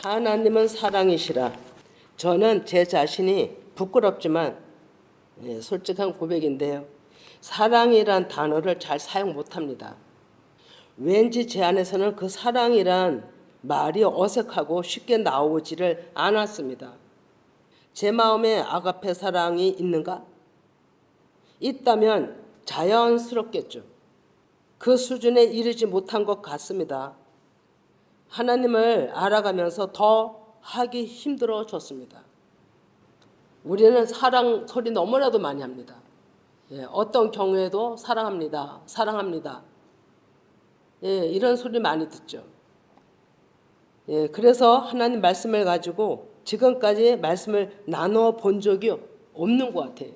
하나님은 사랑이시라. 저는 제 자신이 부끄럽지만 솔직한 고백인데요. 사랑이란 단어를 잘 사용 못합니다. 왠지 제 안에서는 그 사랑이란 말이 어색하고 쉽게 나오지를 않았습니다. 제 마음에 아가페 사랑이 있는가? 있다면 자연스럽겠죠. 그 수준에 이르지 못한 것 같습니다. 하나님을 알아가면서 더 하기 힘들어졌습니다. 우리는 사랑 소리 너무나도 많이 합니다. 어떤 경우에도 사랑합니다. 사랑합니다. 이런 소리 많이 듣죠. 그래서 하나님 말씀을 가지고 지금까지 말씀을 나눠 본 적이 없는 것 같아요.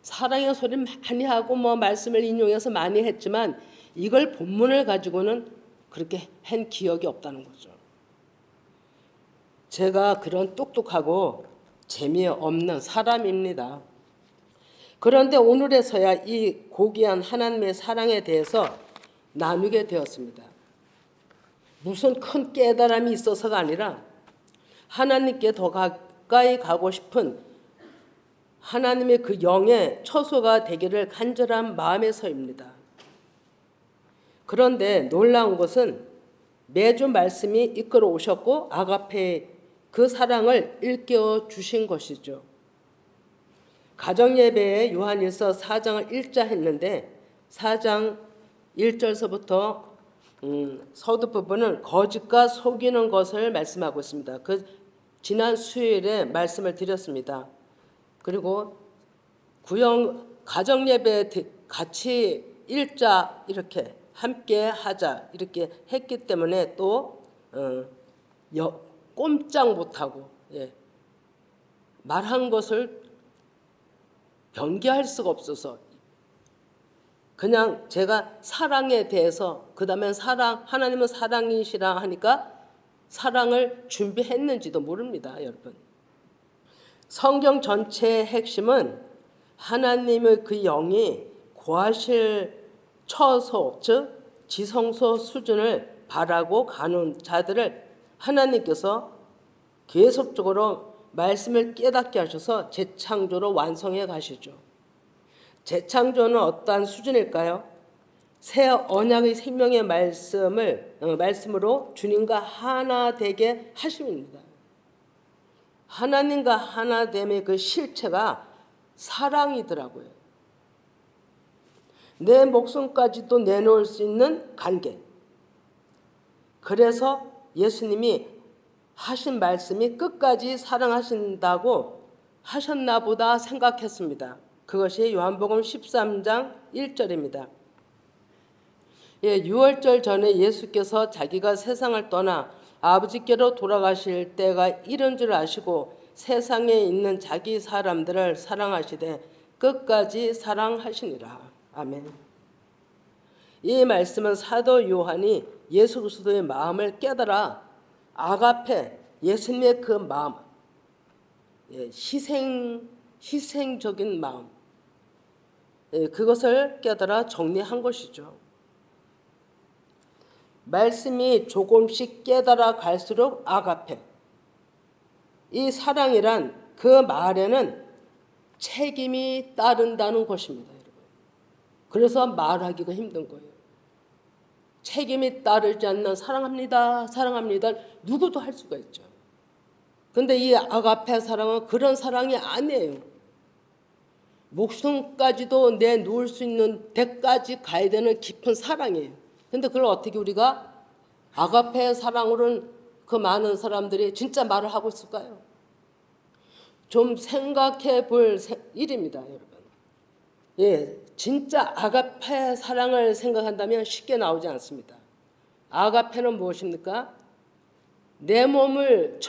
사랑의 소리 많이 하고 말씀을 인용해서 많이 했지만 이걸 본문을 가지고는 그렇게 한 기억이 없다는 거죠. 제가 그런 똑똑하고 재미없는 사람입니다. 그런데 오늘에서야 이 고귀한 하나님의 사랑에 대해서 나누게 되었습니다. 무슨 큰 깨달음이 있어서가 아니라 하나님께 더 가까이 가고 싶은 하나님의 그 영의 처소가 되기를 간절한 마음에서입니다. 그런데 놀라운 것은 매주 말씀이 이끌어 오셨고 아가페의 그 사랑을 일깨워 주신 것이죠. 가정예배에 요한일서 4장을 읽자 했는데 4장 1절서부터 서두 부분은 거짓과 속이는 것을 말씀하고 있습니다. 그 지난 수요일에 말씀을 드렸습니다. 그리고 가정예배 같이 읽자 이렇게 함께 하자 이렇게 했기 때문에 또 꼼짝 못하고 말한 것을 변개할 수가 없어서 그냥 제가 사랑에 대해서 그 다음에 하나님은 사랑이시라 하니까 사랑을 준비했는지도 모릅니다. 여러분, 성경 전체의 핵심은 하나님의 그 영이 거하실 처소 즉 지성소 수준을 바라고 가는 자들을 하나님께서 계속적으로 말씀을 깨닫게 하셔서 재창조로 완성해 가시죠. 재창조는 어떠한 수준일까요? 새 언약의 생명의 말씀으로 주님과 하나 되게 하심입니다. 하나님과 하나됨의 그 실체가 사랑이더라고요. 내 목숨까지도 내놓을 수 있는 관계. 그래서 예수님이 하신 말씀이 끝까지 사랑하신다고 하셨나 보다 생각했습니다. 그것이 요한복음 13장 1절입니다. 유월절 전에 예수께서 자기가 세상을 떠나 아버지께로 돌아가실 때가 이른 줄 아시고 세상에 있는 자기 사람들을 사랑하시되 끝까지 사랑하시니라. 아멘. 이 말씀은 사도 요한이 예수 그리스도의 마음을 깨달아 아가페 예수님의 그 마음, 희생적인 마음, 그것을 깨달아 정리한 것이죠. 말씀이 조금씩 깨달아 갈수록 아가페, 이 사랑이란 그 말에는 책임이 따른다는 것입니다. 여러분. 그래서 말하기가 힘든 거예요. 책임이 따르지 않는 사랑합니다, 사랑합니다. 누구도 할 수가 있죠. 그런데 이 아가페 사랑은 그런 사랑이 아니에요. 목숨까지도 내놓을 수 있는 데까지 가야 되는 깊은 사랑이에요. 그런데 그걸 어떻게 우리가 아가페 사랑으로는 그 많은 사람들이 진짜 말을 하고 있을까요? 좀 생각해 볼 일입니다, 여러분. 진짜 아가페 사랑을 생각한다면 쉽게 나오지 않습니다. 아가페는 무엇입니까? 내 몸을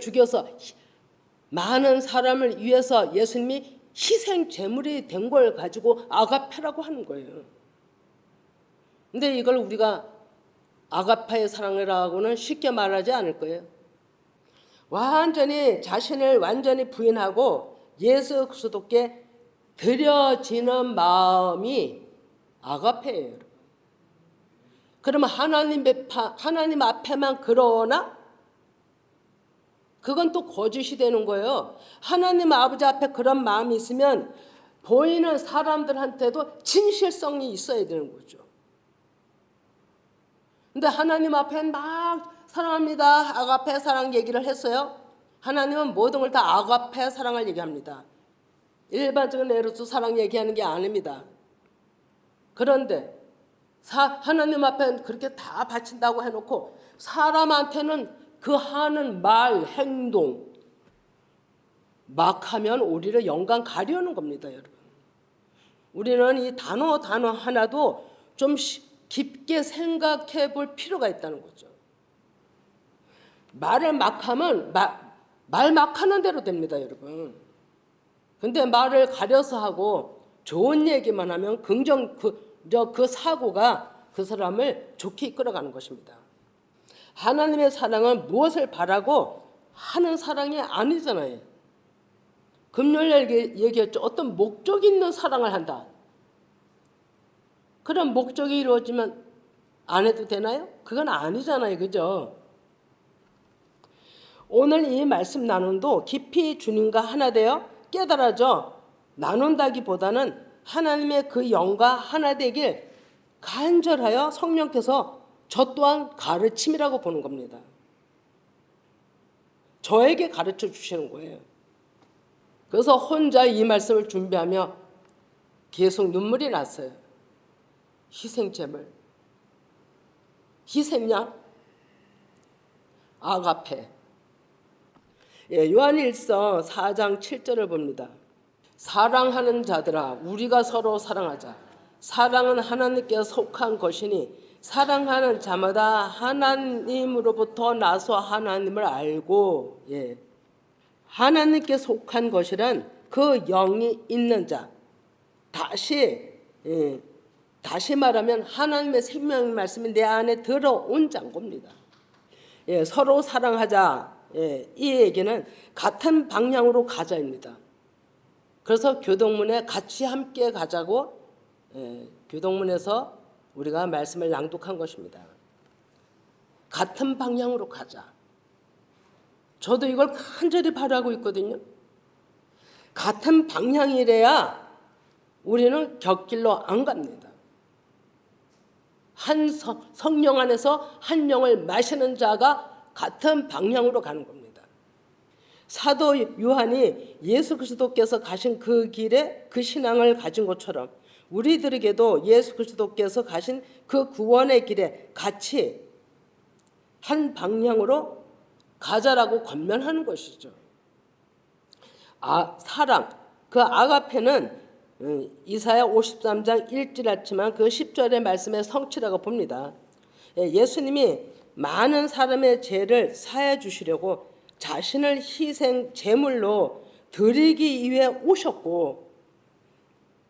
죽여서 많은 사람을 위해서 예수님이 희생 제물이 된 걸 가지고 아가페라고 하는 거예요. 근데 이걸 우리가 아가페의 사랑이라고는 쉽게 말하지 않을 거예요. 자신을 완전히 부인하고 예수 그리스도께 드려지는 마음이 아가페예요. 그러면 하나님 앞에만 그러나? 그건 또 거짓이 되는 거예요. 하나님 아버지 앞에 그런 마음이 있으면 보이는 사람들한테도 진실성이 있어야 되는 거죠. 근데 하나님 앞에 막 사랑합니다, 아가페 사랑 얘기를 했어요. 하나님은 모든 걸 다 아가페 사랑을 얘기합니다. 일반적인 에로스 사랑 얘기하는 게 아닙니다. 그런데 하나님 앞에 그렇게 다 바친다고 해놓고 사람한테는 그 하는 말, 행동 막 하면 오히려 영광 가려는 겁니다, 여러분. 우리는 이 단어 하나도 좀 깊게 생각해 볼 필요가 있다는 거죠. 말을 막 하면 말 막 하는 대로 됩니다, 여러분. 근데 말을 가려서 하고 좋은 얘기만 하면 그 사고가 그 사람을 좋게 이끌어가는 것입니다. 하나님의 사랑은 무엇을 바라고 하는 사랑이 아니잖아요. 금요일 얘기했죠. 어떤 목적이 있는 사랑을 한다. 그런 목적이 이루어지면 안 해도 되나요? 그건 아니잖아요. 그죠? 오늘 이 말씀 나눔도 깊이 주님과 하나 되어 깨달아져 나눈다기보다는 하나님의 그 영과 하나 되길 간절하여 성령께서 저 또한 가르침이라고 보는 겁니다. 저에게 가르쳐 주시는 거예요. 그래서 혼자 이 말씀을 준비하며 계속 눈물이 났어요. 희생제물, 희생양, 아가페. 요한일서 4장 7절을 봅니다. 사랑하는 자들아, 우리가 서로 사랑하자. 사랑은 하나님께 속한 것이니 사랑하는 자마다 하나님으로부터 나서 하나님을 알고, 하나님께 속한 것이란 그 영이 있는 자. 다시 말하면 하나님의 생명의 말씀이 내 안에 들어온 자인 겁니다. 서로 사랑하자. 이 얘기는 같은 방향으로 가자입니다. 그래서 교동문에 같이 함께 가자고 교동문에서 우리가 말씀을 낭독한 것입니다. 같은 방향으로 가자. 저도 이걸 간절히 바라고 있거든요. 같은 방향이래야 우리는 곁길로 안 갑니다. 한 성령 안에서 한 영을 마시는 자가 같은 방향으로 가는 겁니다. 사도 요한이 예수 그리스도께서 가신 그 길에 그 신앙을 가진 것처럼 우리들에게도 예수 그리스도께서 가신 그 구원의 길에 같이 한 방향으로 가자라고 권면하는 것이죠. 사랑, 그 아가페는 이사야 53장 1절 했지만 그 10절의 말씀의 성취라고 봅니다. 예수님이 많은 사람의 죄를 사해 주시려고 자신을 희생 제물로 드리기 위해 오셨고,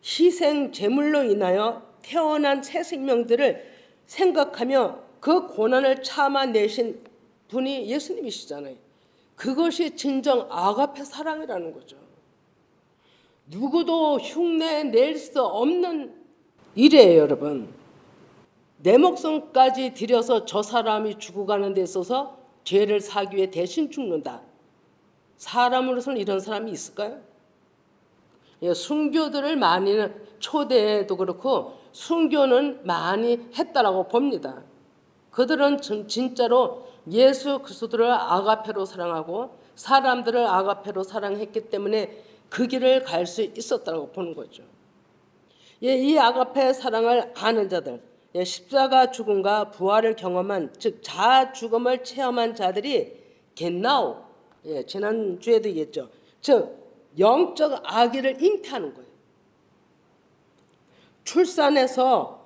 희생 제물로 인하여 태어난 새 생명들을 생각하며 그 고난을 참아내신 분이 예수님이시잖아요. 그것이 진정 아가페 사랑이라는 거죠. 누구도 흉내 낼 수 없는 일이에요, 여러분. 내 목숨까지 들여서 저 사람이 죽어가는 데 있어서 죄를 사기 위해 대신 죽는다. 사람으로서는 이런 사람이 있을까요? 순교들을 많이 초대도 그렇고 순교는 많이 했다라고 봅니다. 그들은 진짜로 예수 그리스도를 아가페로 사랑하고 사람들을 아가페로 사랑했기 때문에 그 길을 갈 수 있었다고 보는 거죠. 이 아가페 사랑을 아는 자들, 십자가 죽음과 부활을 경험한, 즉 자아 죽음을 체험한 자들이 겟나우, 지난주에도 얘기했죠. 즉 영적 아기를 잉태하는 거예요. 출산해서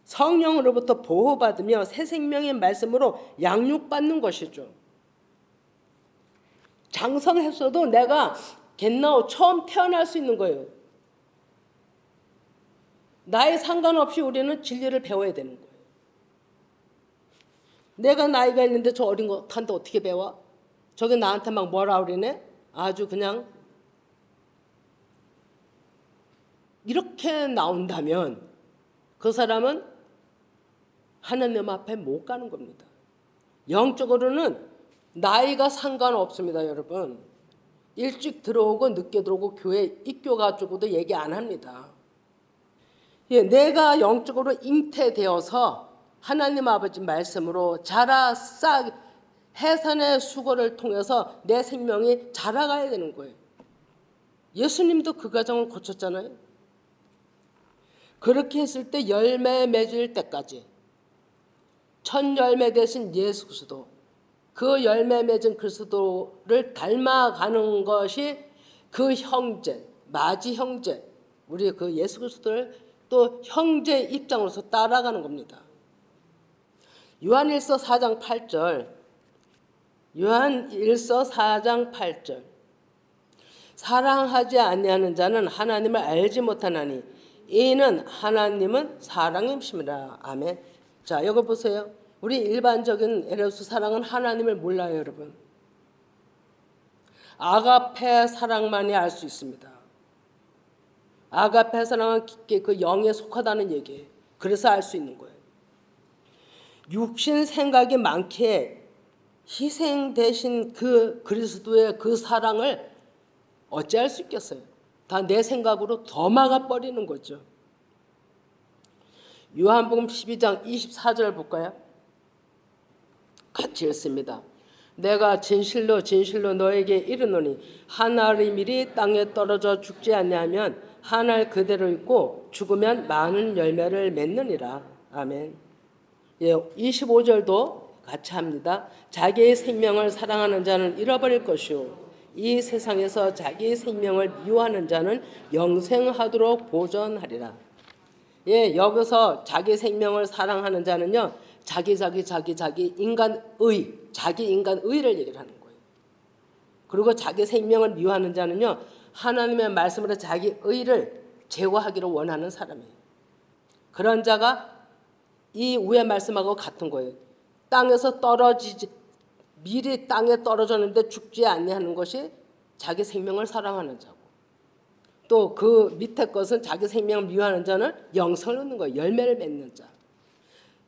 성령으로부터 보호받으며 새 생명의 말씀으로 양육받는 것이죠. 장성했어도 내가 겟나우 처음 태어날 수 있는 거예요. 나에 상관없이 우리는 진리를 배워야 되는 거예요. 내가 나이가 있는데 저 어린 것한테 어떻게 배워? 저게 나한테 막 뭐라 그러네? 아주 그냥 이렇게 나온다면 그 사람은 하나님 앞에 못 가는 겁니다. 영적으로는 나이가 상관없습니다, 여러분. 일찍 들어오고 늦게 들어오고 교회 입교가지고도 얘기 안 합니다. 예, 내가 영적으로 잉태되어서 하나님 아버지 말씀으로 자라 싹 해산의 수고를 통해서 내 생명이 자라가야 되는 거예요. 예수님도 그 과정을 거쳤잖아요. 그렇게 했을 때 열매 맺을 때까지 첫 열매 되신 예수 그리스도, 그 열매 맺은 그리스도를 닮아가는 것이 그 형제, 마지 형제, 우리 그 예수 그리스도를 또 형제 입장으로서 따라가는 겁니다. 요한일서 4장 8절, 요한일서 4장 8절. 사랑하지 아니하는 자는 하나님을 알지 못하나니 이는 하나님은 사랑이심이라. 아멘. 자, 여기 보세요. 우리 일반적인 에레우스 사랑은 하나님을 몰라요, 여러분. 아가페 사랑만이 알 수 있습니다. 아가페 사랑은 깊게 그 영에 속하다는 얘기예요. 그래서 알 수 있는 거예요. 육신 생각이 많기에 희생 대신 그 그리스도의 그 사랑을 어찌할 수 있겠어요? 다 내 생각으로 더 막아버리는 거죠. 요한복음 12장 24절 볼까요? 같이 읽습니다. 내가 진실로 진실로 너에게 이르노니 한 알의 밀이 땅에 떨어져 죽지 아니하면 한 알 그대로 있고 죽으면 많은 열매를 맺느니라. 아멘. 예, 25절도 같이 합니다. 자기의 생명을 사랑하는 자는 잃어버릴 것이요 이 세상에서 자기의 생명을 미워하는 자는 영생하도록 보존하리라. 예, 여기서 자기 생명을 사랑하는 자는요, 자기 인간의를 얘기를 하는 거예요. 그리고 자기 생명을 미워하는 자는요, 하나님의 말씀으로 자기 의를 제거하기를 원하는 사람이에요. 그런 자가 이 위의 말씀하고 같은 거예요. 땅에서 밀이 땅에 떨어졌는데 죽지 아니하는 것이 자기 생명을 사랑하는 자고, 또 그 밑에 것은 자기 생명을 미워하는 자는 영생을 얻는 거예요. 열매를 맺는 자.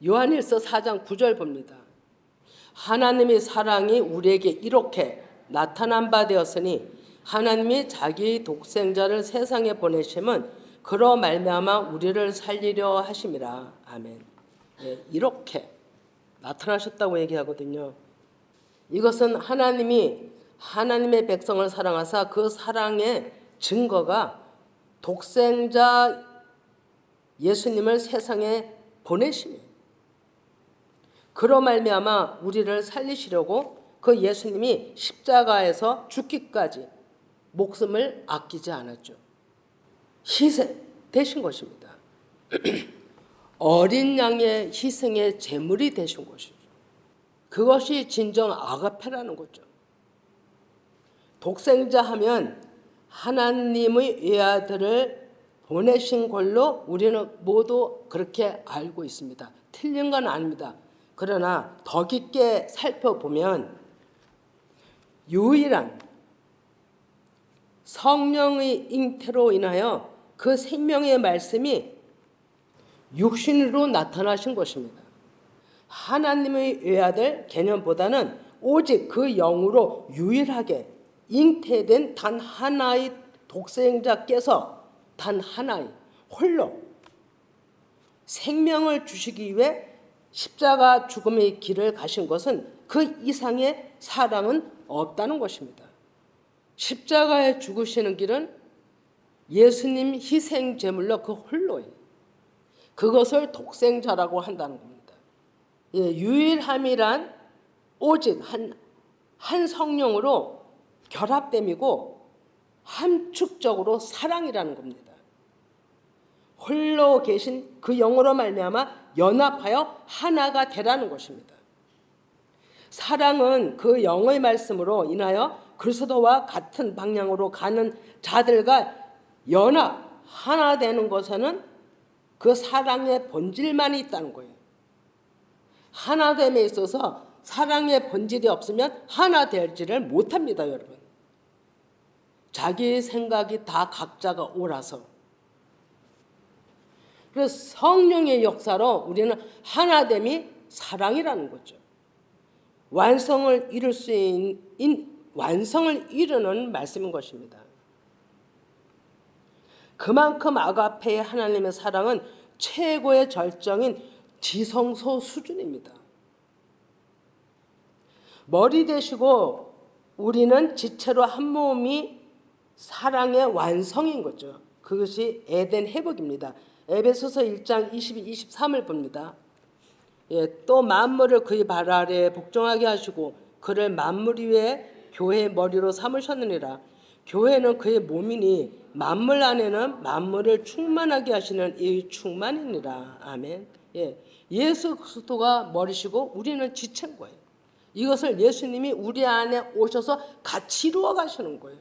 요한일서 4장 9절 봅니다. 하나님의 사랑이 우리에게 이렇게 나타난 바 되었으니 하나님이 자기 독생자를 세상에 보내심은 그로 말미암아 우리를 살리려 하심이라. 아멘. 예, 이렇게 나타나셨다고 얘기하거든요. 이것은 하나님의 백성을 사랑하사 그 사랑의 증거가 독생자 예수님을 세상에 보내심이에요. 그로 말미암아 우리를 살리시려고 그 예수님이 십자가에서 죽기까지 목숨을 아끼지 않았죠. 희생되신 것입니다. 어린 양의 희생의 제물이 되신 것이죠. 그것이 진정 아가페라는 거죠. 독생자 하면 하나님의 외아들을 보내신 걸로 우리는 모두 그렇게 알고 있습니다. 틀린 건 아닙니다. 그러나 더 깊게 살펴보면 유일한 성령의 잉태로 인하여 그 생명의 말씀이 육신으로 나타나신 것입니다. 하나님의 외아들 개념보다는 오직 그 영으로 유일하게 잉태된 단 하나의 독생자께서 단 하나의 홀로 생명을 주시기 위해 십자가 죽음의 길을 가신 것은 그 이상의 사랑은 없다는 것입니다. 십자가에 죽으시는 길은 예수님 희생 제물로 그 홀로예요. 그것을 독생자라고 한다는 겁니다. 예, 유일함이란 오직 한 성령으로 결합됨이고 함축적으로 사랑이라는 겁니다. 홀로 계신 그 영으로 말미암아 연합하여 하나가 되라는 것입니다. 사랑은 그 영의 말씀으로 인하여 그리스도와 같은 방향으로 가는 자들과 연합 하나 되는 것에는 그 사랑의 본질만이 있다는 거예요. 하나됨에 있어서 사랑의 본질이 없으면 하나 되지를 못합니다, 여러분. 자기 생각이 다 각자가 옳아서 그래서 성령의 역사로 우리는 하나됨이 사랑이라는 거죠. 완성을 이룰 수 있는 완성을 이루는 말씀인 것입니다. 그만큼 아가페의 하나님의 사랑은 최고의 절정인 지성소 수준입니다. 머리 대시고 우리는 지체로 한 몸이 사랑의 완성인 거죠. 그것이 에덴 회복입니다. 에베소서 1장 22, 23을 봅니다. 또 만물을 그의 발 아래에 복종하게 하시고 그를 만물 위에 교회의 머리로 삼으셨느니라. 교회는 그의 몸이니 만물 안에는 만물을 충만하게 하시는 이 충만이니라. 아멘. 예수 그리스도가 머리시고 우리는 지체인 거예요. 이것을 예수님이 우리 안에 오셔서 같이 이루어 가시는 거예요.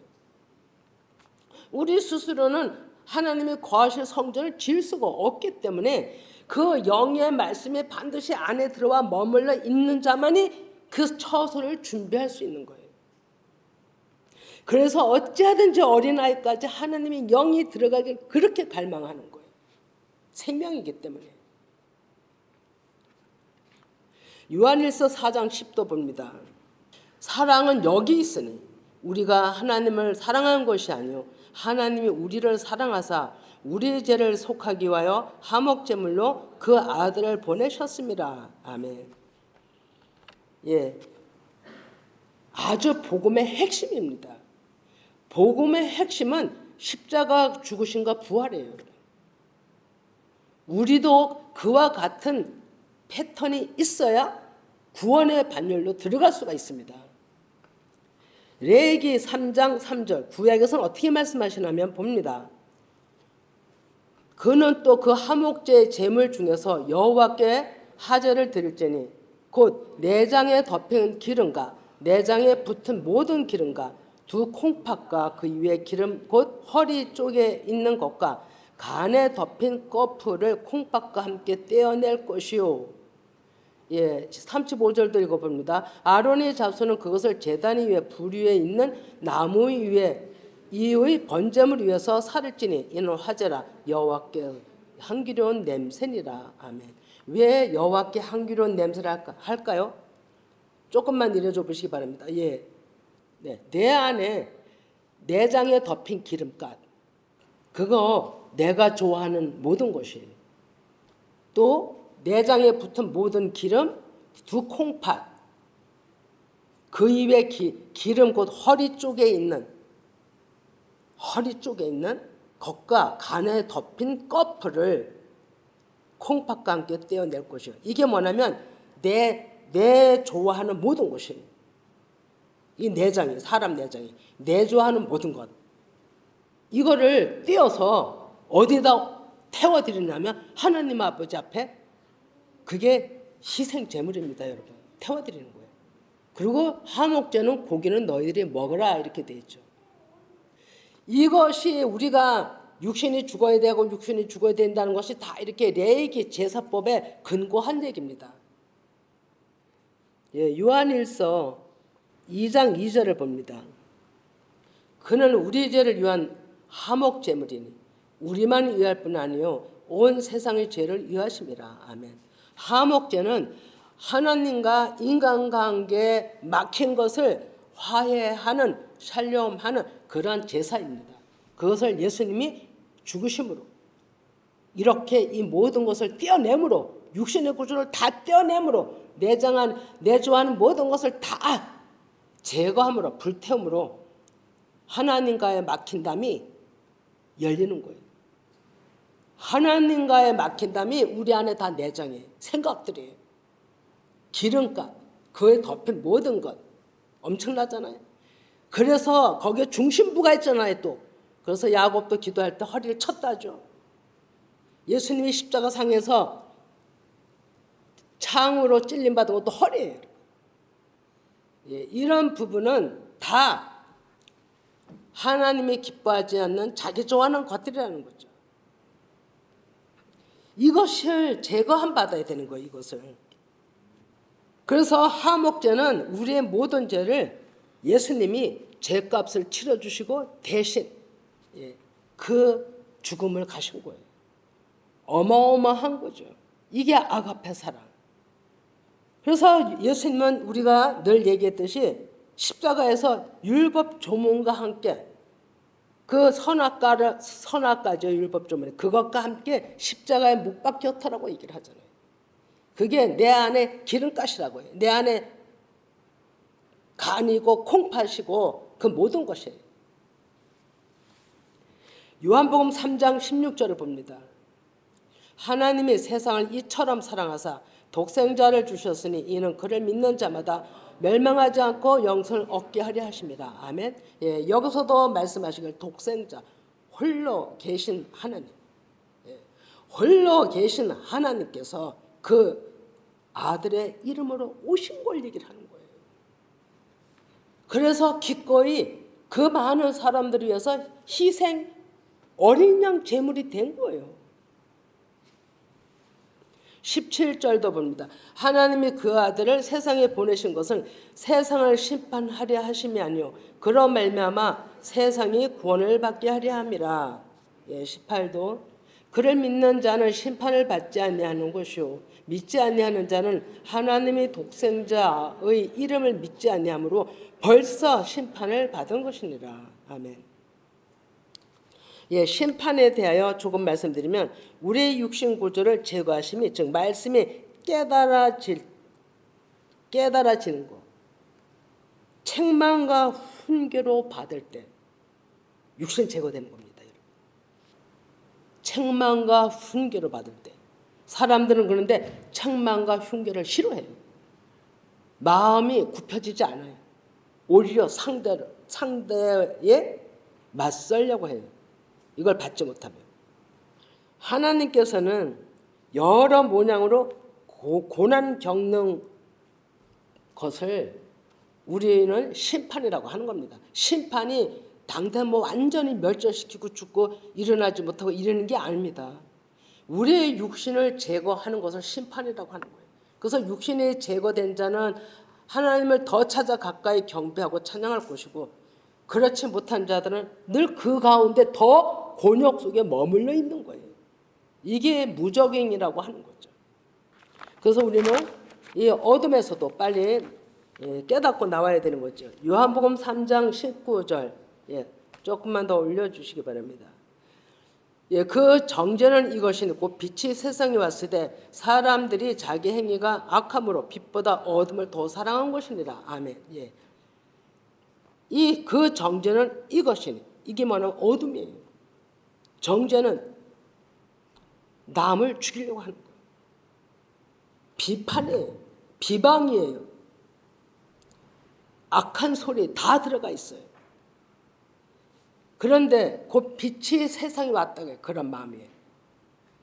우리 스스로는 하나님이 거하실 성전을 지을 수가 없기 때문에 그 영의 말씀이 반드시 안에 들어와 머물러 있는 자만이 그 처소를 준비할 수 있는 거예요. 그래서 어찌하든지 어린아이까지 하나님의 영이 들어가길 그렇게 갈망하는 거예요. 생명이기 때문에. 요한일서 4장 10도 봅니다. 사랑은 여기 있으니 우리가 하나님을 사랑한 것이 아니요 하나님이 우리를 사랑하사 우리의 죄를 속하기 위하여 화목제물로 그 아들을 보내셨습니다. 아멘. 아주 복음의 핵심입니다. 복음의 핵심은 십자가 죽으심과 부활이에요. 우리도 그와 같은 패턴이 있어야 구원의 반열로 들어갈 수가 있습니다. 레위기 3장 3절 구약에서는 어떻게 말씀하시냐면 봅니다. 그는 또 그 화목제의 제물 중에서 여호와께 화제를 드릴지니 곧 내장에 덮인 기름과 내장에 붙은 모든 기름과 두 콩팥과 그 위에 기름 곧 허리 쪽에 있는 것과 간에 덮인 꺼풀을 콩팥과 함께 떼어낼 것이요. 35절도 읽어봅니다. 아론의 자손은 그것을 제단 위에 불 위에 있는 나무 위에 이의 번제물 위에서 살을 찌니 이는 화제라 여호와께 향기로운 냄새니라. 아멘. 왜 여호와께 향기로운 냄새를 할까요? 조금만 내려줘 보시기 바랍니다. 내 안에 내장에 덮인 기름gat 그거 내가 좋아하는 모든 것이에요. 또 내장에 붙은 모든 기름 두 콩팥 그 위에 기름 곧 허리 쪽에 있는 것과 간에 덮인 꺼풀을 콩팥과 함께 떼어낼 것이에요. 이게 뭐냐면 내 좋아하는 모든 것이에요. 이 내장이 사람 내장이 내 좋아하는 모든 것 이거를 떼어서 어디다 태워드리냐면 하나님 아버지 앞에 그게 희생 제물입니다. 여러분 태워드리는 거예요. 그리고 화목제는 고기는 너희들이 먹으라 이렇게 돼 있죠. 이것이 우리가 육신이 죽어야 되고 육신이 죽어야 된다는 것이 다 이렇게 레위기 제사법에 근거한 얘기입니다. 요한일서 2장 2절을 봅니다. 그는 우리 죄를 위한 화목제물이니 우리만 위할 뿐 아니요 온 세상의 죄를 위하심이라. 아멘. 화목제는 하나님과 인간관계에 막힌 것을 화해하는 샬롬하는 그러한 제사입니다. 그것을 예수님이 죽으심으로 이렇게 이 모든 것을 떼어내므로 육신의 구조를 다 떼어내므로 내조하는 모든 것을 다 제거함으로 불태움으로 하나님과의 막힌 담이 열리는 거예요. 하나님과의 막힌 담이 우리 안에 다 내장이에요. 생각들이에요. 기름값, 그에 덮인 모든 것 엄청나잖아요. 그래서 거기에 중심부가 있잖아요. 또 그래서 야곱도 기도할 때 허리를 쳤다죠. 예수님이 십자가 상에서 창으로 찔림받은 것도 허리예요. 이런 부분은 다 하나님이 기뻐하지 않는 자기 좋아하는 것들이라는 거죠. 이것을 제거함 받아야 되는 거예요. 이것을. 그래서 화목제는 우리의 모든 죄를 예수님이 죄값을 치러주시고 대신 그 죽음을 가신 거예요. 어마어마한 거죠. 이게 아가페 사랑. 그래서 예수님은 우리가 늘 얘기했듯이 십자가에서 율법 조문과 함께 그 선악과죠. 율법 조문. 그것과 함께 십자가에 못 박혔다라고 얘기를 하잖아요. 그게 내 안에 기름가시라고 해요. 내 안에 간이고 콩팥이고 그 모든 것이에요. 요한복음 3장 16절을 봅니다. 하나님이 세상을 이처럼 사랑하사 독생자를 주셨으니 이는 그를 믿는 자마다 멸망하지 않고 영생을 얻게 하려 하십니다. 아멘. 예, 여기서도 말씀하시길 독생자, 홀로 계신 하나님, 홀로 계신 하나님께서 그 아들의 이름으로 오신 걸 얘기를 하는 거예요. 그래서 기꺼이 그 많은 사람들을 위해서 희생, 어린 양 제물이 된 거예요. 17절도 봅니다. 하나님이 그 아들을 세상에 보내신 것은 세상을 심판하려 하심이 아니요 그로 말미암아 세상이 구원을 받게 하려 함이라. 18도 그를 믿는 자는 심판을 받지 아니하는 것이요 믿지 아니하는 자는 하나님의 독생자의 이름을 믿지 아니하므로 벌써 심판을 받은 것이니라. 아멘. 심판에 대하여 조금 말씀드리면 우리의 육신 구조를 제거하심이 즉 말씀이 깨달아지는 것, 책망과 훈계로 받을 때 육신 제거되는 겁니다. 여러분. 책망과 훈계로 받을 때 사람들은 그런데 책망과 훈계를 싫어해요. 마음이 굽혀지지 않아요. 오히려 상대에 맞설려고 해요. 이걸 받지 못하면. 하나님께서는 여러 모양으로 고난 겪는 것을 우리는 심판이라고 하는 겁니다. 심판이 당장 완전히 멸절시키고 죽고 일어나지 못하고 이러는 게 아닙니다. 우리의 육신을 제거하는 것을 심판이라고 하는 거예요. 그래서 육신이 제거된 자는 하나님을 더 찾아 가까이 경배하고 찬양할 것이고 그렇지 못한 자들은 늘 그 가운데 더 곤욕 속에 머물러 있는 거예요. 이게 무적행이라고 하는 거죠. 그래서 우리는 이 어둠에서도 빨리 깨닫고 나와야 되는 거죠. 요한복음 3장 19절 조금만 더 올려주시기 바랍니다. 그 정죄는 이것이니 곧 빛이 세상에 왔을 때 사람들이 자기 행위가 악함으로 빛보다 어둠을 더 사랑한 것이니라. 아멘. 그 정죄는 이것이니 이게 뭐냐면 어둠이에요. 정죄는 남을 죽이려고 하는 거예요. 비판이에요. 비방이에요. 악한 소리 다 들어가 있어요. 그런데 곧 빛이 세상에 왔다고 해요. 그런 마음이에요.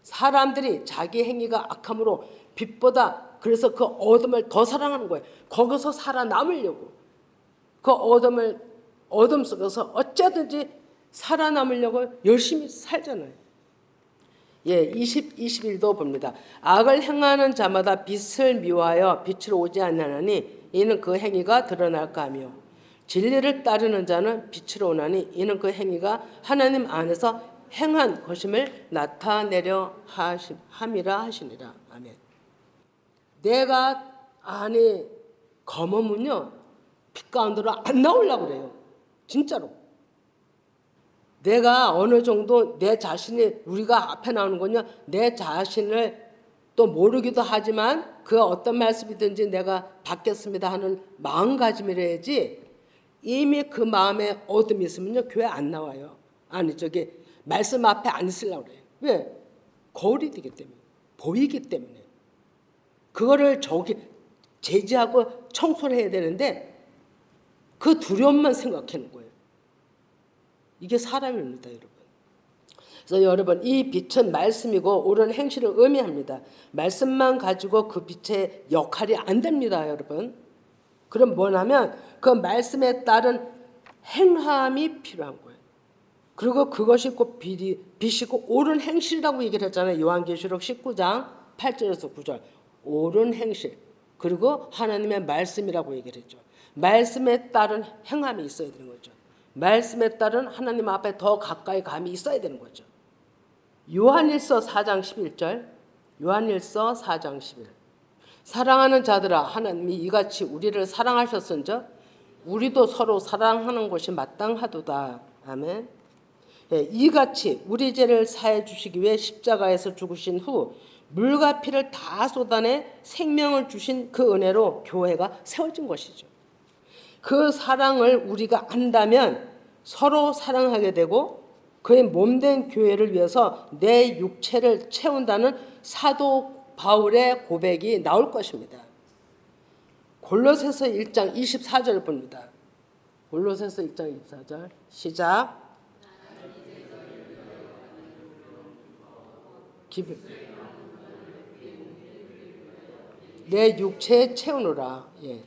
사람들이 자기 행위가 악함으로 빛보다 그래서 그 어둠을 더 사랑하는 거예요. 거기서 살아남으려고. 그 어둠 속에서 어쩌든지 살아남으려고 열심히 살잖아요. 21도 봅니다. 악을 행하는 자마다 빛을 미워하여 빛으로 오지 아니하나니 이는 그 행위가 드러날까 하며 진리를 따르는 자는 빛으로 오나니 이는 그 행위가 하나님 안에서 행한 것임을 나타내려 함이라 하시니라. 아멘. 내가 안에 검으면요 빛 가운데로 안 나오려고 그래요. 진짜로. 내가 어느 정도 내 자신이 우리가 앞에 나오는 건요. 내 자신을 또 모르기도 하지만 그 어떤 말씀이든지 내가 받겠습니다 하는 마음가짐이라야지 이미 그 마음에 어둠이 있으면요. 교회 안 나와요. 아니 저기 말씀 앞에 안 있으려고 그래요. 왜? 거울이 되기 때문에. 보이기 때문에. 그거를 제지하고 청소를 해야 되는데 그 두려움만 생각하는 거예요. 이게 사람입니다, 여러분. 그래서 여러분 이 빛은 말씀이고 옳은 행실을 의미합니다. 말씀만 가지고 그 빛의 역할이 안 됩니다, 여러분. 그럼 뭐냐면 그 말씀에 따른 행함이 필요한 거예요. 그리고 그것이 곧 빛이고 옳은 행실이라고 얘기를 했잖아요. 요한계시록 19장 8절에서 9절. 옳은 행실. 그리고 하나님의 말씀이라고 얘기를 했죠. 말씀에 따른 행함이 있어야 되는 거죠. 말씀에 따른 하나님 앞에 더 가까이 감이 있어야 되는 거죠. 요한일서 4장 11절. 요한일서 4장 11. 사랑하는 자들아, 하나님이 이같이 우리를 사랑하셨은즉 우리도 서로 사랑하는 것이 마땅하도다. 아멘. 예, 이같이 우리 죄를 사해 주시기 위해 십자가에서 죽으신 후 물과 피를 다 쏟아내 생명을 주신 그 은혜로 교회가 세워진 것이죠. 그 사랑을 우리가 안다면 서로 사랑하게 되고 그의 몸된 교회를 위해서 내 육체를 채운다는 사도 바울의 고백이 나올 것입니다. 골로새서 1장 24절 봅니다. 골로새서 1장 24절 시작. 내 육체에 채우노라. 예.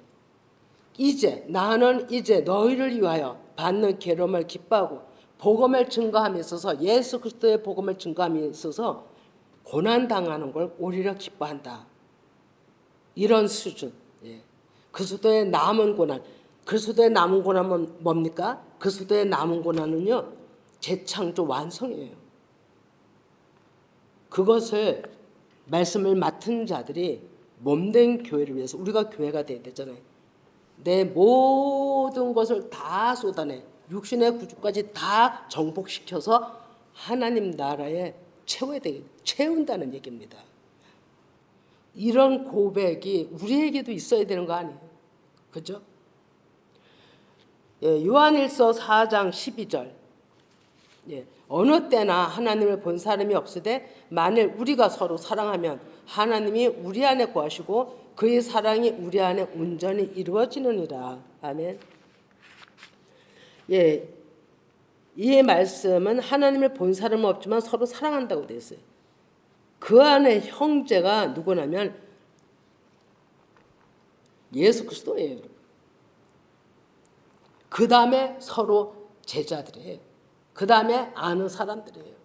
나는 이제 너희를 위하여 받는 괴로움을 기뻐하고 복음을 증거함에 있어서 예수 그리스도의 복음을 증거함에 있어서 고난당하는 걸 오히려 기뻐한다. 이런 수준. 예. 그리스도의 남은 고난. 그리스도의 남은 고난은 뭡니까? 그리스도의 남은 고난은요, 재창조 완성이에요. 그것을 말씀을 맡은 자들이 몸된 교회를 위해서, 우리가 교회가 돼야 되잖아요. 내 모든 것을 다 쏟아내 육신의 구주까지 다 정복시켜서 하나님 나라에 채운다는 얘기입니다. 이런 고백이 우리에게도 있어야 되는 거 아니에요? 그죠? 예, 요한일서 4장 12절. 예, 어느 때나 하나님을 본 사람이 없으되 만일 우리가 서로 사랑하면 하나님이 우리 안에 거하시고 그의 사랑이 우리 안에 온전히 이루어지느니라. 아멘. 예, 이 말씀은 하나님을 본 사람은 없지만 서로 사랑한다고 되어 있어요. 그 안에 형제가 누구냐면 예수 그리스도예요. 그 다음에 서로 제자들이에요. 그 다음에 아는 사람들이에요.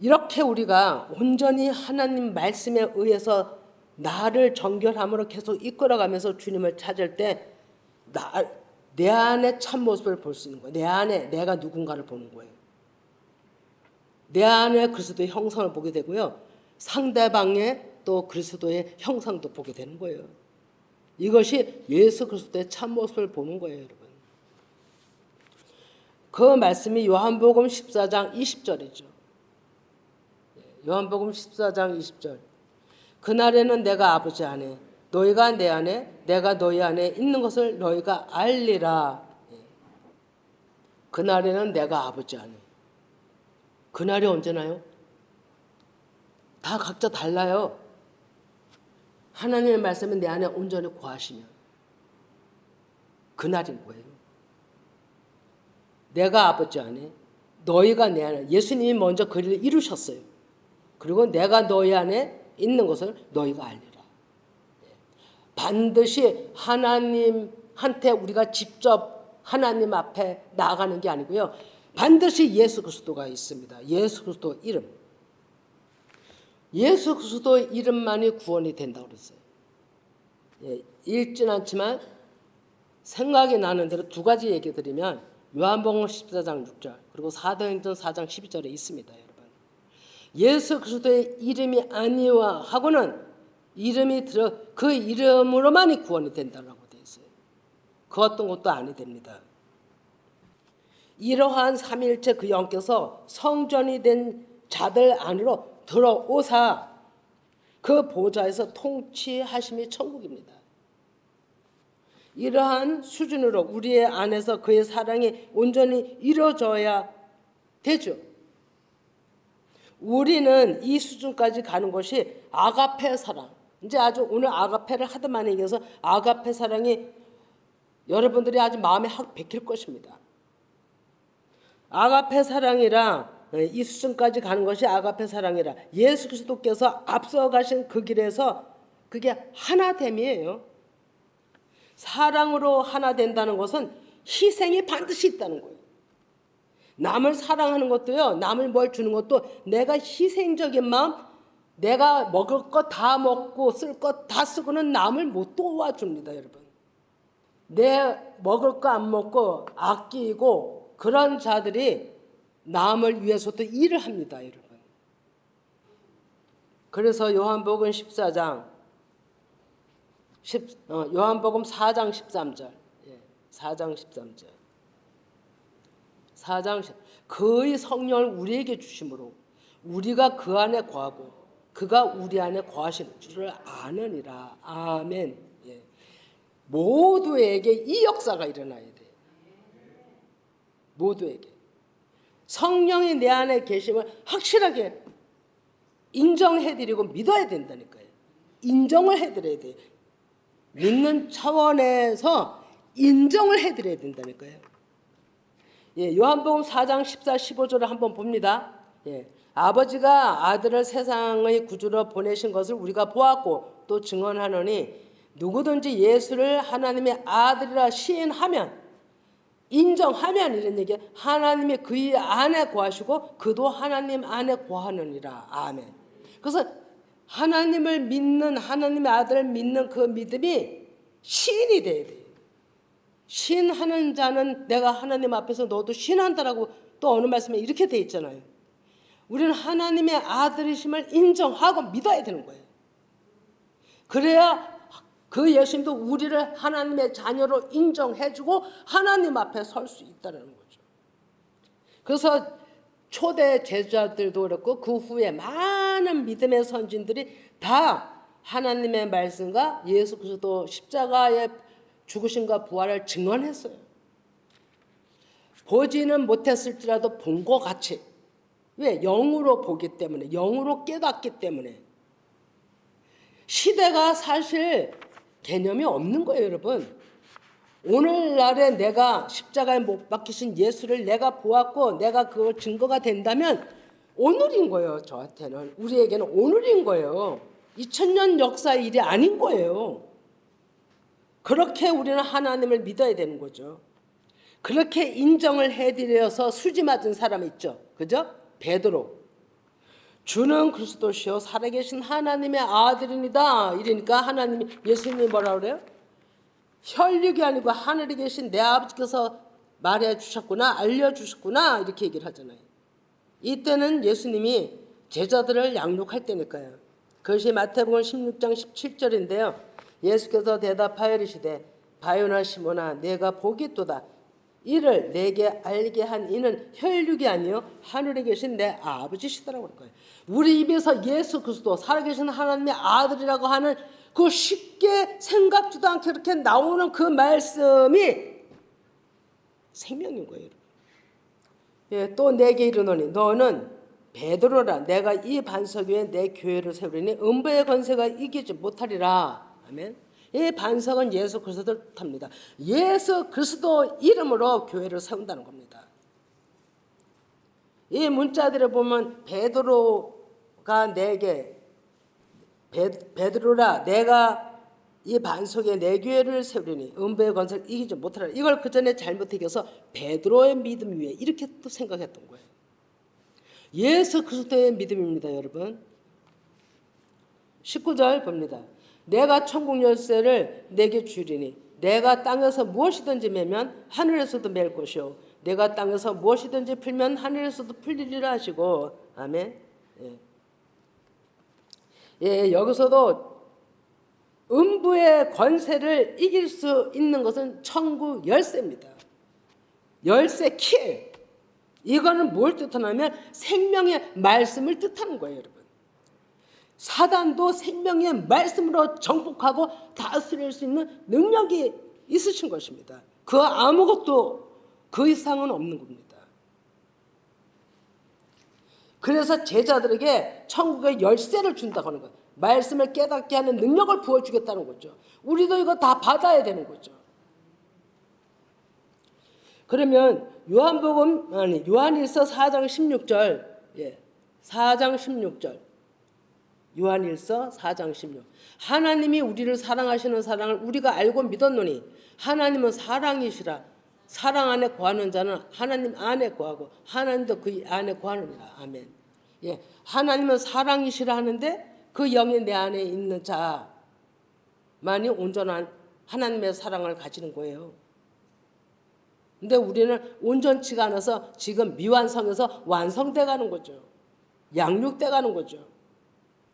이렇게 우리가 온전히 하나님 말씀에 의해서 나를 정결함으로 계속 이끌어가면서 주님을 찾을 때 내 안에 참모습을 볼 수 있는 거예요. 내 안에 내가 누군가를 보는 거예요. 내 안에 그리스도의 형상을 보게 되고요. 상대방의 또 그리스도의 형상도 보게 되는 거예요. 이것이 예수 그리스도의 참모습을 보는 거예요, 여러분. 그 말씀이 요한복음 14장 20절이죠. 요한복음 14장 20절. 그날에는 내가 아버지 안에 너희가 내 안에 내가 너희 안에 있는 것을 너희가 알리라. 그날에는 내가 아버지 안에. 그날이 언제나요? 다 각자 달라요. 하나님의 말씀은 내 안에 온전히 거하시면 그날인 거예요. 내가 아버지 안에 너희가 내 안에. 예수님이 먼저 그 일을 이루셨어요. 그리고 내가 너희 안에 있는 것을 너희가 알리라. 반드시 하나님한테 우리가 직접 하나님 앞에 나아가는 게 아니고요. 반드시 예수 그리스도가 있습니다. 예수 그리스도 이름. 예수 그리스도의 이름만이 구원이 된다고 그랬어요. 예, 읽진 않지만 생각이 나는 대로 두 가지 얘기 드리면 요한복음 14장 6절 그리고 사도행전 4장 12절에 있습니다. 여러분. 예수 그리스도의 이름이 아니와 하고는 이름이 들어 그 이름으로만이 구원이 된다고 되어 있어요. 그 어떤 것도 아니 됩니다. 이러한 삼위일체 그 영께서 성전이 된 자들 안으로 들어오사 그 보좌에서 통치하심이 천국입니다. 이러한 수준으로 우리의 안에서 그의 사랑이 온전히 이루어져야 되죠. 우리는 이 수준까지 가는 것이 아가페 사랑. 이제 아주 오늘 아가페를 하도 많이 얘기해서 아가페 사랑이 여러분들이 아주 마음에 확 박힐 것입니다. 아가페 사랑이라 이 수준까지 가는 것이 아가페 사랑이라 예수 그리스도께서 앞서가신 그 길에서 그게 하나됨이에요. 사랑으로 하나 된다는 것은 희생이 반드시 있다는 거예요. 남을 사랑하는 것도요. 남을 뭘 주는 것도 내가 희생적인 마음, 내가 먹을 것 다 먹고 쓸 것 다 쓰고는 남을 못 도와줍니다. 여러분. 내 먹을 거 안 먹고 아끼고 그런 자들이 남을 위해서도 일을 합니다, 여러분. 그래서 요한복음 14장 요한복음 4장 13절 4장 13절 4장 그의 성령을 우리에게 주심으로 우리가 그 안에 거하고 그가 우리 안에 거하시는 줄을 아느니라. 아멘. 예. 모두에게 이 역사가 일어나야 돼. 모두에게 성령이 내 안에 계심을 확실하게 인정해드리고 믿어야 된다니까요. 인정을 해드려야 돼요. 믿는 차원에서 인정을 해드려야 된다니까요. 예, 요한복음 4장 14, 15절을 한번 봅니다. 예, 아버지가 아들을 세상의 구주로 보내신 것을 우리가 보았고 또 증언하노니 누구든지 예수를 하나님의 아들이라 시인하면 인정하면 이런 얘기야. 하나님이 그의 안에 거하시고 그도 하나님 안에 거하느니라. 아멘. 그래서 하나님을 믿는 하나님의 아들을 믿는 그 믿음이 시인이 돼야 돼요. 시인하는 자는 내가 하나님 앞에서 너도 시인한다라고 또 어느 말씀에 이렇게 돼 있잖아요. 우리는 하나님의 아들이심을 인정하고 믿어야 되는 거예요. 그래야 그 예수님도 우리를 하나님의 자녀로 인정해주고 하나님 앞에 설 수 있다는 거죠. 그래서 초대 제자들도 그렇고 그 후에 많은 믿음의 선진들이 다 하나님의 말씀과 예수 그리스도 십자가의 죽으심과 부활을 증언했어요. 보지는 못했을지라도 본 것 같이. 왜? 영으로 보기 때문에, 영으로 깨닫기 때문에. 시대가 사실 개념이 없는 거예요, 여러분. 오늘날에 내가 십자가에 못 박히신 예수를 내가 보았고 내가 그걸 증거가 된다면 오늘인 거예요. 저한테는. 우리에게는 오늘인 거예요. 2000년 역사의 일이 아닌 거예요. 그렇게 우리는 하나님을 믿어야 되는 거죠. 그렇게 인정을 해드려서 수지 맞은 사람 있죠. 그죠? 베드로. 주는 그리스도시요 살아계신 하나님의 아들입니다. 이러니까 하나님이 예수님이 뭐라 그래요? 혈육이 아니고 하늘에 계신 내 아버지께서 말해 주셨구나, 알려주셨구나 이렇게 얘기를 하잖아요. 이때는 예수님이 제자들을 양육할 때니까요. 그것이 마태복음 16장 17절인데요. 예수께서 대답하여 이르시되 바요나 시몬아 내가 복이 있도다. 이를 내게 알게 한 이는 혈육이 아니요 하늘에 계신 내 아버지시더라고 그럴 거예요. 우리 입에서 예수 그리스도 살아계신 하나님의 아들이라고 하는 그 쉽게 생각지도 않게 이렇게 나오는 그 말씀이 생명인 거예요. 예, 또 내게 이르노니 너는 베드로라. 내가 이 반석 위에 내 교회를 세우리니 음부의 권세가 이기지 못하리라. 아멘. 이 반석은 예수 그리스도를 뜻합니다. 예수 그리스도 이름으로 교회를 세운다는 겁니다. 이 문자들을 보면 베드로가 내게 베드로라 내가 이 반석에 내 교회를 세우리니 음부의 권세를 이기지 못하리라. 이걸 그 전에 잘못 읽어서 베드로의 믿음 위에 이렇게 또 생각했던 거예요. 예수 그리스도의 믿음입니다, 여러분. 19절 봅니다. 내가 천국 열쇠를 내게 주리니 내가 땅에서 무엇이든지 매면 하늘에서도 맬 것이요 내가 땅에서 무엇이든지 풀면 하늘에서도 풀리리라 하시고 아멘. 예, 여기서도 음부의 권세를 이길 수 있는 것은 천국 열쇠입니다. 열쇠 키. 이거는 뭘 뜻하냐면 생명의 말씀을 뜻하는 거예요, 여러분. 사단도 생명의 말씀으로 정복하고 다스릴 수 있는 능력이 있으신 것입니다. 그 아무것도 그 이상은 없는 겁니다. 그래서 제자들에게 천국의 열쇠를 준다고 하는 거예요. 말씀을 깨닫게 하는 능력을 부어주겠다는 거죠. 우리도 이거 다 받아야 되는 거죠. 그러면 요한일서 4장 16절 4장 16절 요한일서 4장 16 하나님이 우리를 사랑하시는 사랑을 우리가 알고 믿었노니 하나님은 사랑이시라. 사랑 안에 거하는 자는 하나님 안에 거하고 하나님도 그 안에 거하느니라. 아멘. 예, 하나님은 사랑이시라 하는데 그 영이 내 안에 있는 자만이 온전한 하나님의 사랑을 가지는 거예요. 근데 우리는 온전치가 않아서 지금 미완성에서 완성돼 가는 거죠. 양육돼 가는 거죠.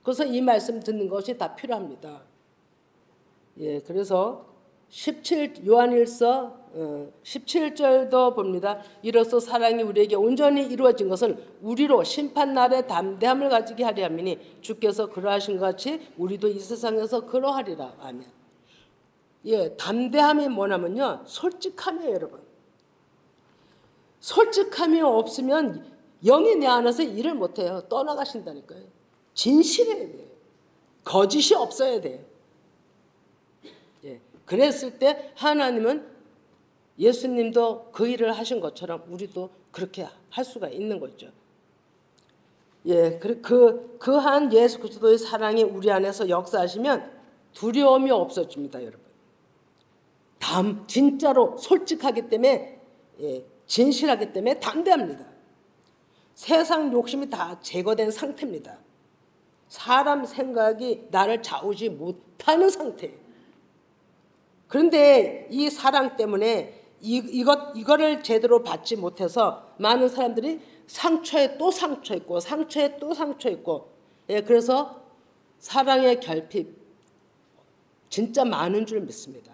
그래서 이 말씀 듣는 것이 다 필요합니다. 예, 그래서 17 요한일서 17절도 봅니다. 이로써 사랑이 우리에게 온전히 이루어진 것은 우리로 심판날에 담대함을 가지게 하려 함이니 주께서 그러하신 것 같이 우리도 이 세상에서 그러하리라. 아멘. 예, 담대함이 뭐냐면요, 솔직함이에요, 여러분. 솔직함이 없으면 영이 내 안에서 일을 못해요. 떠나가신다니까요. 진실해야 돼요. 거짓이 없어야 돼요. 예, 그랬을 때 하나님은 예수님도 그 일을 하신 것처럼 우리도 그렇게 할 수가 있는 거죠. 예, 그한 예수 그리스도의 사랑이 우리 안에서 역사하시면 두려움이 없어집니다, 여러분. 진짜로 솔직하기 때문에, 예, 진실하기 때문에 담대합니다. 세상 욕심이 다 제거된 상태입니다. 사람 생각이 나를 좌우지 못하는 상태예요. 그런데 이 사랑 때문에 이거를 제대로 받지 못해서 많은 사람들이 상처에 또 상처 있고 상처에 또 상처 있고, 예, 그래서 사랑의 결핍 진짜 많은 줄 믿습니다.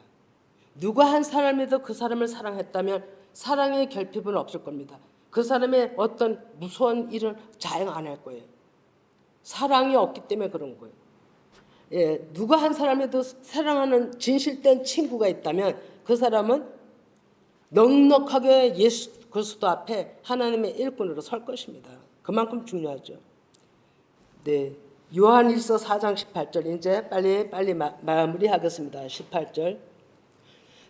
누가 한 사람이도 그 사람을 사랑했다면 사랑의 결핍은 없을 겁니다. 그 사람의 어떤 무서운 일을 자행 안 할 거예요. 사랑이 없기 때문에 그런 거예요. 예, 누가 한 사람에도 사랑하는 진실된 친구가 있다면 그 사람은 넉넉하게 예수 그리스도 앞에 하나님의 일꾼으로 설 것입니다. 그만큼 중요하죠. 네, 요한일서 4장 18절 이제 빨리 마무리하겠습니다. 18절.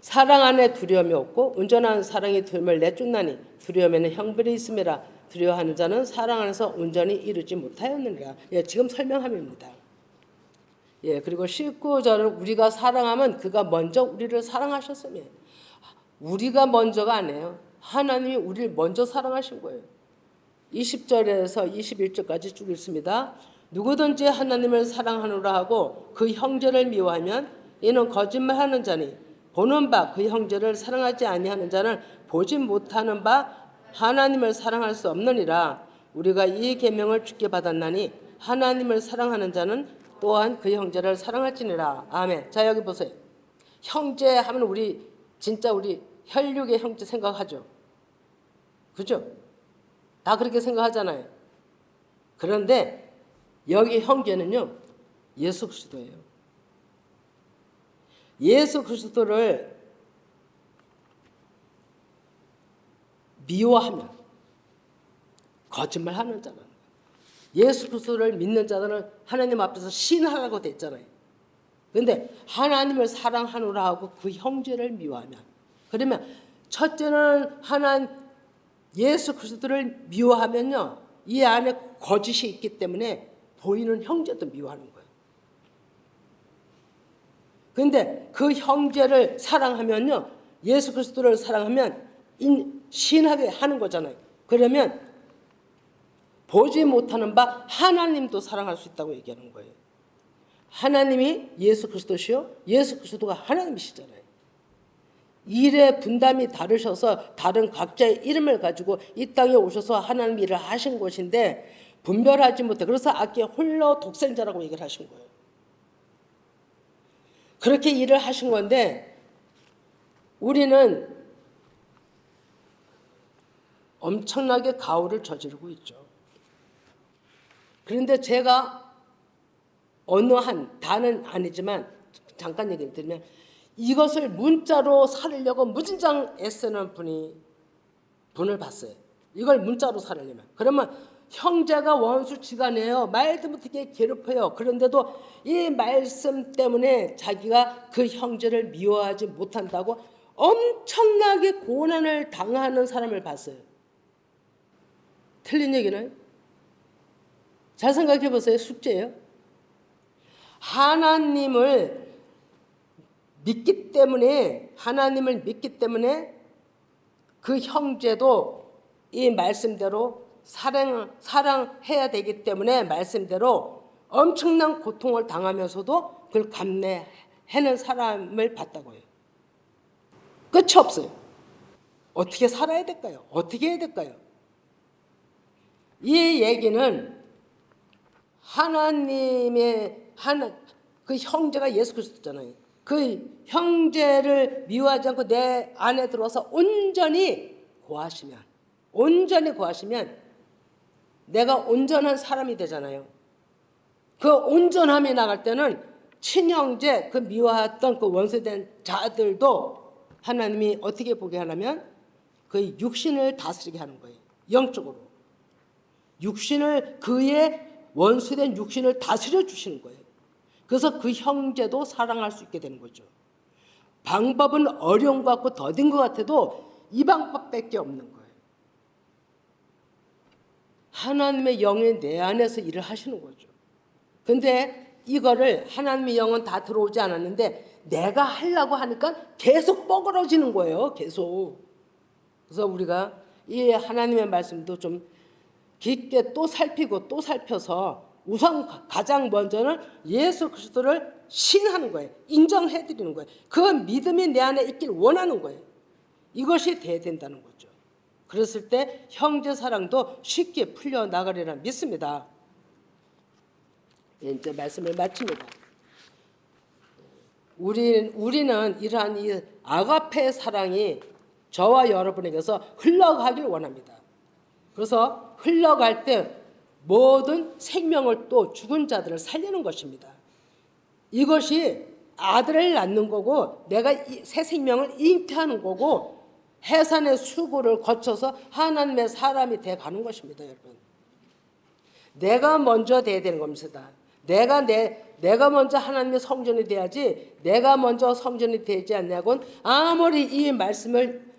사랑 안에 두려움이 없고 온전한 사랑이 둘을 내쫓나니 두려움에는 형벌이 있음이라. 두려워하는 자는 사랑 안에서 온전히 이루지 못하였느니라. 예, 지금 설명함입니다. 예, 그리고 19절은 우리가 사랑하면 그가 먼저 우리를 사랑하셨으며, 우리가 먼저가 아니에요. 하나님이 우리를 먼저 사랑하신 거예요. 20절에서 21절까지 쭉 읽습니다. 누구든지 하나님을 사랑하노라 하고 그 형제를 미워하면 이는 거짓말하는 자니 보는 바 그 형제를 사랑하지 아니하는 자는 보지 못하는 바 하나님을 사랑할 수 없느니라. 우리가 이 계명을 주께 받았나니 하나님을 사랑하는 자는 또한 그 형제를 사랑할지니라. 아멘. 자, 여기 보세요. 형제 하면 우리 진짜 우리 혈육의 형제 생각하죠. 그죠? 다 그렇게 생각하잖아요. 그런데 여기 형제는요, 예수 그리스도예요. 예수 그리스도를 미워하면 거짓말하는 자는, 예수 그리스도를 믿는 자들은 하나님 앞에서 신하라고 됐잖아요. 그런데 하나님을 사랑하노라 하고 그 형제를 미워하면, 그러면 첫째는 예수 그리스도를 미워하면요, 이 안에 거짓이 있기 때문에 보이는 형제도 미워하는 거예요. 그런데 그 형제를 사랑하면요, 예수 그리스도를 사랑하면 신하게 하는 거잖아요. 그러면 보지 못하는 바 하나님도 사랑할 수 있다고 얘기하는 거예요. 하나님이 예수 그리스도시요, 예수 그리스도가 하나님이시잖아요. 일의 분담이 다르셔서 다른 각자의 이름을 가지고 이 땅에 오셔서 하나님 일을 하신 것인데 분별하지 못해. 그래서 아까 홀로 독생자라고 얘기를 하신 거예요. 그렇게 일을 하신 건데 우리는 엄청나게 가오를 저지르고 있죠. 그런데 제가 어느 다는 아니지만 잠깐 얘기를 드리면, 이것을 문자로 살리려고 무진장 애쓰는 분을 봤어요. 이걸 문자로 살리려면. 그러면 형제가 원수지간해요. 말도 못하게 괴롭혀요. 그런데도 이 말씀 때문에 자기가 그 형제를 미워하지 못한다고 엄청나게 고난을 당하는 사람을 봤어요. 틀린 얘기는? 잘 생각해 보세요. 숙제예요. 하나님을 믿기 때문에 그 형제도 이 말씀대로 사랑해야 되기 때문에 말씀대로 엄청난 고통을 당하면서도 그걸 감내하는 사람을 봤다고요. 끝이 없어요. 어떻게 살아야 될까요? 어떻게 해야 될까요? 이 얘기는 하나님의 그 형제가 예수 그리스도잖아요. 그 형제를 미워하지 않고 내 안에 들어와서 온전히 고하시면 내가 온전한 사람이 되잖아요. 그 온전함이 나갈 때는 친형제, 그 미워했던 그 원수된 자들도 하나님이 어떻게 보게 하냐면 그 육신을 다스리게 하는 거예요. 영적으로. 그의 원수된 육신을 다스려 주시는 거예요. 그래서 그 형제도 사랑할 수 있게 되는 거죠. 방법은 어려운 것 같고 더딘 것 같아도 이 방법밖에 없는 거예요. 하나님의 영이 내 안에서 일을 하시는 거죠. 근데 이거를 하나님의 영은 다 들어오지 않았는데 내가 하려고 하니까 계속 뻐그러지는 거예요. 계속. 그래서 우리가 이 하나님의 말씀도 좀 깊게 또 살피고 또 살펴서 우선 가장 먼저는 예수 그리스도를 신하는 거예요. 인정해드리는 거예요. 그 믿음이 내 안에 있길 원하는 거예요. 이것이 돼야 된다는 거죠. 그랬을 때 형제 사랑도 쉽게 풀려나가리라 믿습니다. 이제 말씀을 마칩니다. 우리는 이러한 이 아가페 사랑이 저와 여러분에게서 흘러가길 원합니다. 그래서 흘러갈 때 모든 생명을 또 죽은 자들을 살리는 것입니다. 이것이 아들을 낳는 거고 내가 새 생명을 잉태하는 거고 해산의 수고를 거쳐서 하나님의 사람이 돼가는 것입니다. 여러분. 내가 먼저 돼야 되는 겁니다. 내가 먼저 하나님의 성전이 돼야지 내가 먼저 성전이 되지 않냐고는 아무리 이 말씀을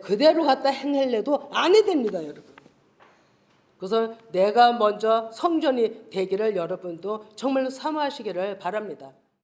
그대로 갖다 행하려도 안 해됩니다. 여러분. 그래서 내가 먼저 성전이 되기를 여러분도 정말로 사모하시기를 바랍니다.